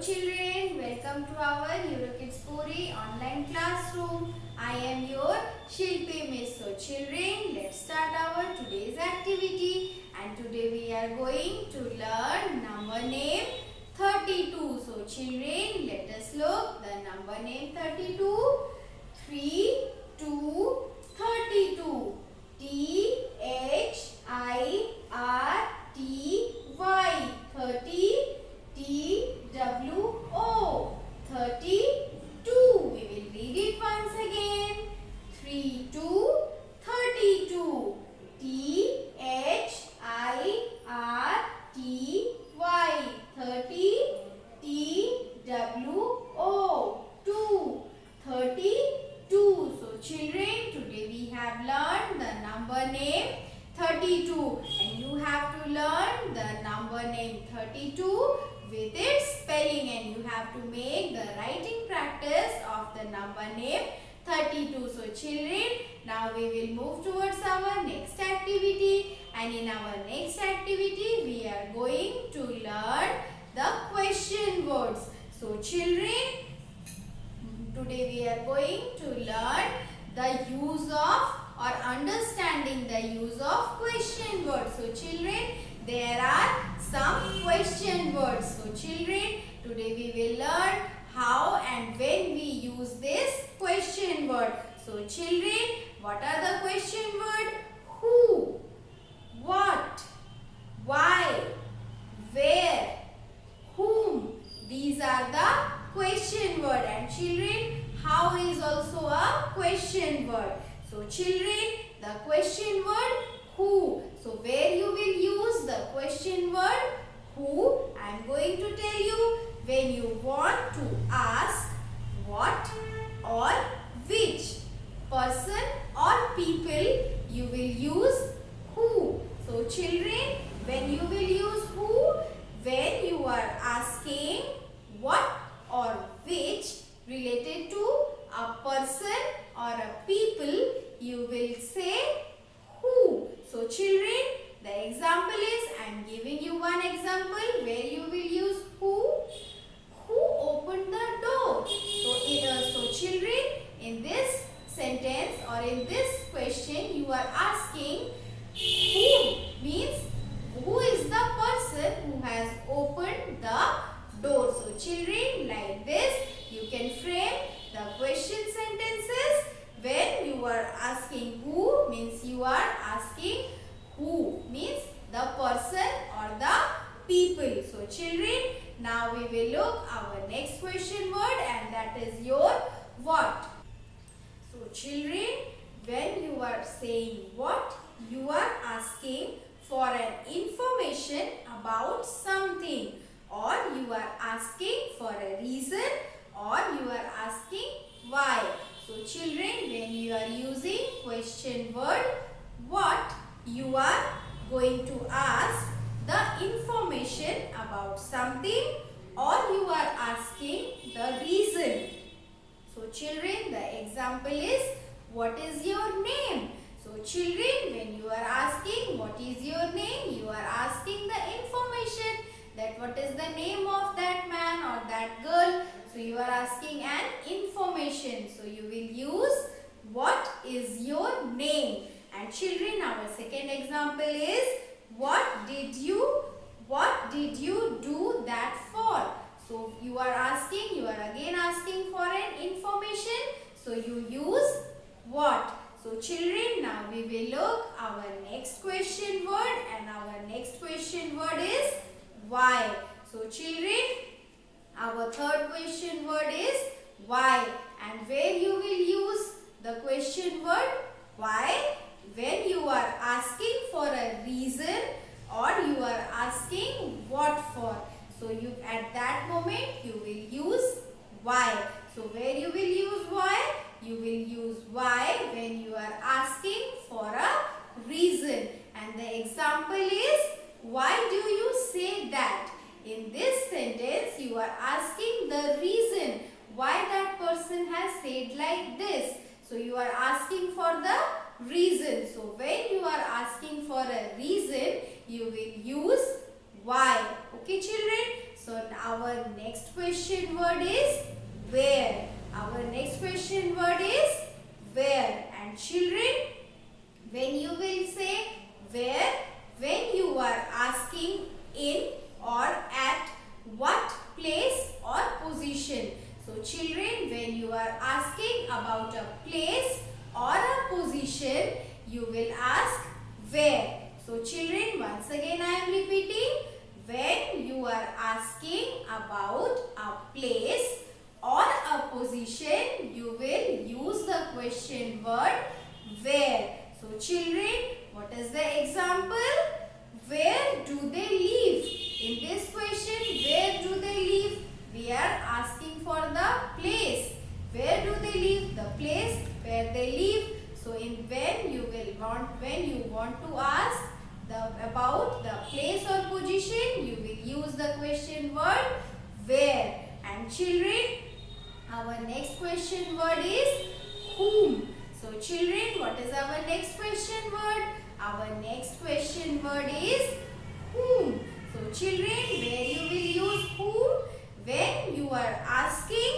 children, welcome to our EuroKids Puri online classroom. I am your Shilpi Miss. So children, let's start our today's activity. And today we are going to learn number name 32. So children, let us look the number name 32. 3, 2, 32. THIRTY 30 TWO 32. We will read it once again. 3 2 32. THIRTY 30 TWO 2 32. So children, today we have learned the number name 32 and you have to learn the number name 32 with its spelling and you have to make the writing practice of the number name 32. So children, now we will move towards our next activity, and in our next activity we are going to learn the question words. So children, today we are going to learn the use of or understanding the use of question words. So children, there are some question words. So children, today we will learn how and when we use this question word. So children, what are the question word? Who, what, why, where, whom. These are the question word, and children, how is also a question word. So children, the question word who. So where you will use the question word who, I am going to tell you when you want to ask what or which person or people, you will use who. So children, when you will use who, when you are asking what or which related to a person or a people, you will say who. So children, the example is, I am giving you one example where you will use who. Who opened the door? So children, in this sentence or in this question, you are asking who means who is the person who has opened the door. So children, like this, you can frame the question sentences. When you are asking who means you are asking who means the person or the people. So children, now we will look our next question word, and that is your what. So children, when you are saying what, you are asking for an information about something, or you are asking for a reason, or you are asking why. So children, when you are using question word what, you are going to ask the information about something, or you are asking the reason. So children, the example is what is your name? So children, when you are asking what is your name, you are asking the information that what is the name of that man or that girl. So you are asking an information. So you will use what is your name. And children, our second example is what did you do that for? So you are again asking for an information. So you use what. So children, now we will look our next question word, and our next question word is why. So children, our third question word is why, and where you will use the question word why, when you are asking for a reason or you are asking what for. So you at that moment you will use why. So where you will use why? You will use why when you are asking for a reason. And the example is, why do you say that? In this sentence, you are asking the reason why that person has said like this. So you are asking for the reason. So when you are asking for a reason, you will use why. Okay children? So our next question word is where. Our next question word is where. And children, when you will say where, when you are asking in or at what place or position. So children, when you are asking about a place or a position, you will ask where. So children, once again I am repeating, when you are asking about a place or a position, you will use the question word where. So children, what is the example? Where do they live? In this question, where do they live? We are asking for the place. Where do they live? The place where they live. So when you want to ask about the place or position, you will use the question word where. And children, our next question word is whom. So children, what is our next question word? Our next question word is whom. So children, where you will use whom? When you are asking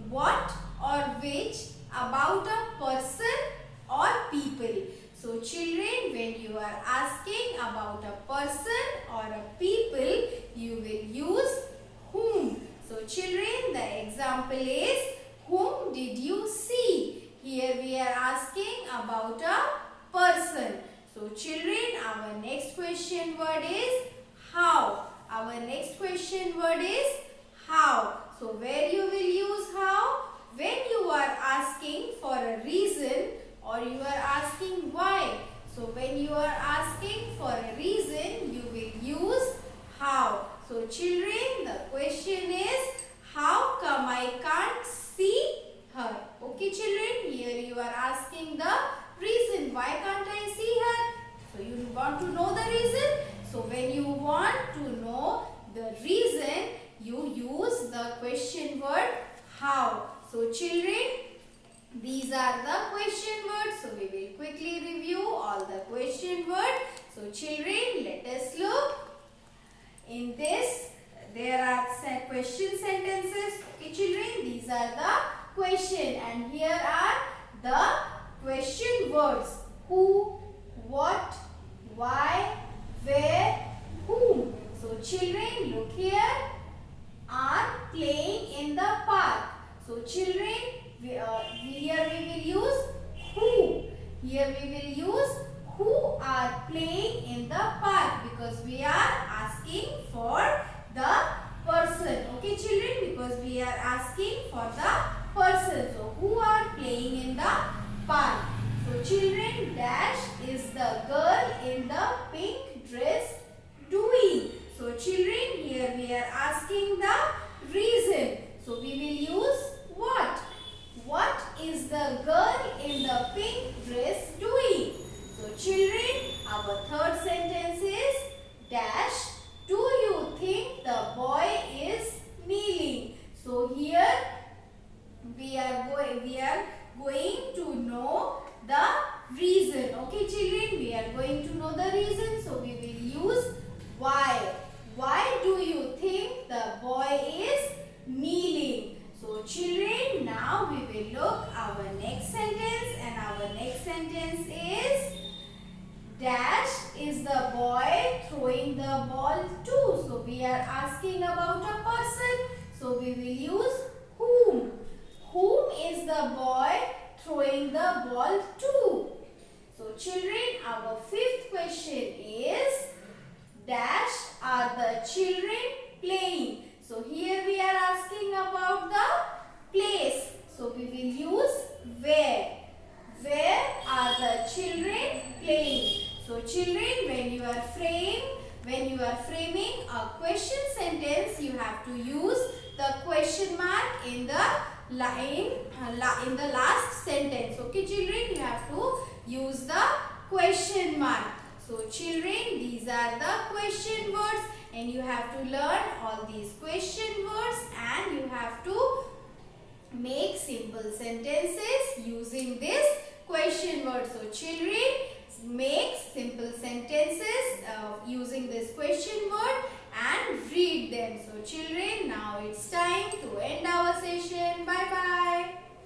what or which about a person or people. So children, when you are asking about a person or a people, you will use whom. So children, the example is whom did you see? Here we are asking about a person. So children, our next question word is how. Our next question word is how. So where you will use how? When you are asking for a reason or you are asking why. So when you are asking for a reason, you will use how. So children, the question is how come I can't see her? Okay children, here you are asking the reason. Why can't I see her? So you want to know the reason. So when you want to know the reason, you use the question word how. So children, these are the question words. So we will quickly review all the question words. So children, let us look. In this, there are question sentences. Okay children, these are the question and here are the question words. Who, what, why, where, whom. So children, look here. Are playing in the park. So children, here we will use who. Here we will use who are playing in the park because we are asking for the person. Okay children, because we are asking for the person. So who are playing in the park. So children, dash is the girl in the pink dress doing. So children, here we are asking the reason. So we will use what? What is the girl in the pink dress doing? So children, our third sentence is dash. Do you think the boy is kneeling? So here we are going to know the reason. Okay children, we are going to know the reason. So we will use why. Why do you think the boy is kneeling? So children, now we will look our next sentence and our next sentence is dash is the boy throwing the ball to. So we are asking about a person. So we will use whom. Whom is the boy throwing the ball to? So children, our fifth question is dash are the children playing. So here we are asking about the place. So we will use where. Where are the children playing? So children, when you are framing a question sentence, you have to use the question mark in the last sentence. Okay children, you have to use the question mark. So children, these are the question words and you have to learn all these question words and you have to make simple sentences using this question word. So children, make simple sentences using this question word and read them. So children, now it's time